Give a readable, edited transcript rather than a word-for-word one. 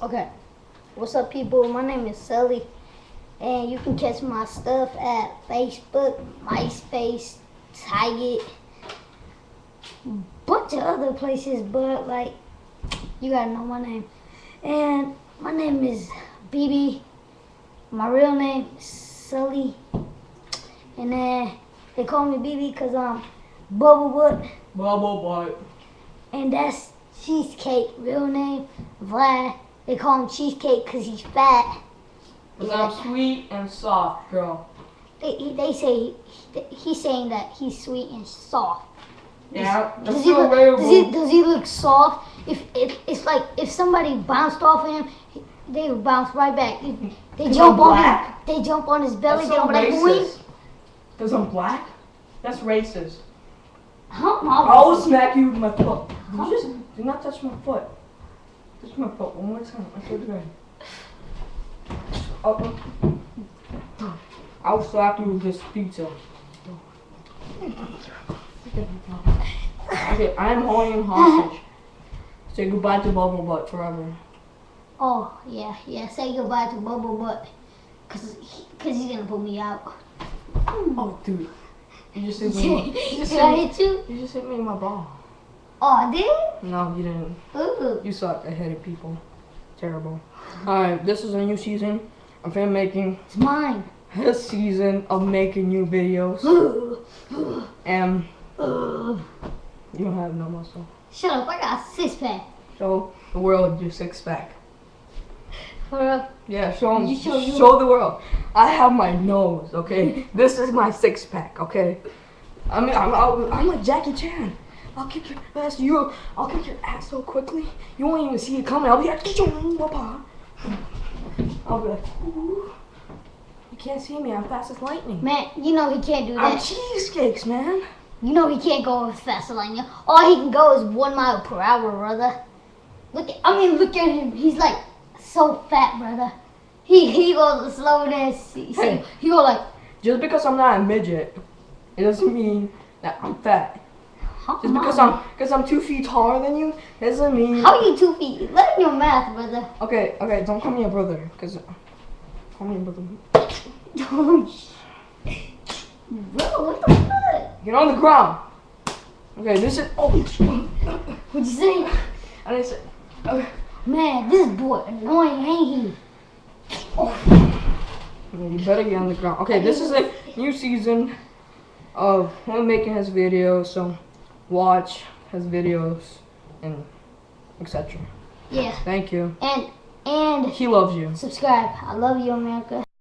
Okay. What's up, people? My name is Sully, and you can catch my stuff at Facebook, MySpace, Target, bunch of other places, but like, you gotta know my name. And my name is BB. My real name is Sully. And then they call me BB because I'm Bubble Butt. Bubble Butt. And that's Cheesecake, real name Vlad. They call him Cheesecake because he's fat. Because I'm sweet and soft, girl. They say he's saying that he's sweet and soft. Yeah, Does he look soft? It's like if somebody bounced off of him, they would bounce right back. They jump on his belly. That's so They like, racist. Because I'm black? That's racist. I will smack you with my foot. Do not touch my foot. Touch my foot one more time. I swear to God. I'll slap you with this pizza. Okay, I am holding him hostage. Say goodbye to Bubble Butt forever. Oh, yeah. Say goodbye to Bubble Butt. Cause he's gonna put me out. Oh, dude. You just hit me. Did I hit you? You just hit me in my ball. Oh, I did? No, you didn't. Ooh. You suck at hitting people. Terrible. Alright, this is a new season. I'm finna making It's mine. a season of making new videos. And you don't have no muscle. Shut up, I got a six-pack. Show the world your six-pack. For real? Yeah, show 'em. You Show the world. I have my nose, okay? This is my six-pack, okay? I'm like Jackie Chan. I'll kick your ass. I'll kick your ass so quickly you won't even see it coming. I'll be like, I'll be like, ooh. You can't see me. I'm fast as lightning. Man, you know he can't do that. I'm cheesecakes, man. You know he can't go as fast as lightning. All he can go is 1 mile per hour, brother. Look at him. He's like so fat, brother. He goes slower than Hey. he go like. Just because I'm not a midget, it doesn't mean that I'm fat. Just because I'm 2 feet taller than you doesn't mean. How are you 2 feet? Learn your math, brother. Okay, don't call me a brother, cause call me a brother. Bro, what the fuck? Get on the ground. Okay, this is. Oh, What'd you say? I didn't say. Okay. Man, this boy annoying, ain't he? You better get on the ground. Okay, this is a new season of him making his videos, so watch his videos and etc. Yeah. Thank you. And He loves you. subscribe. I love you, America.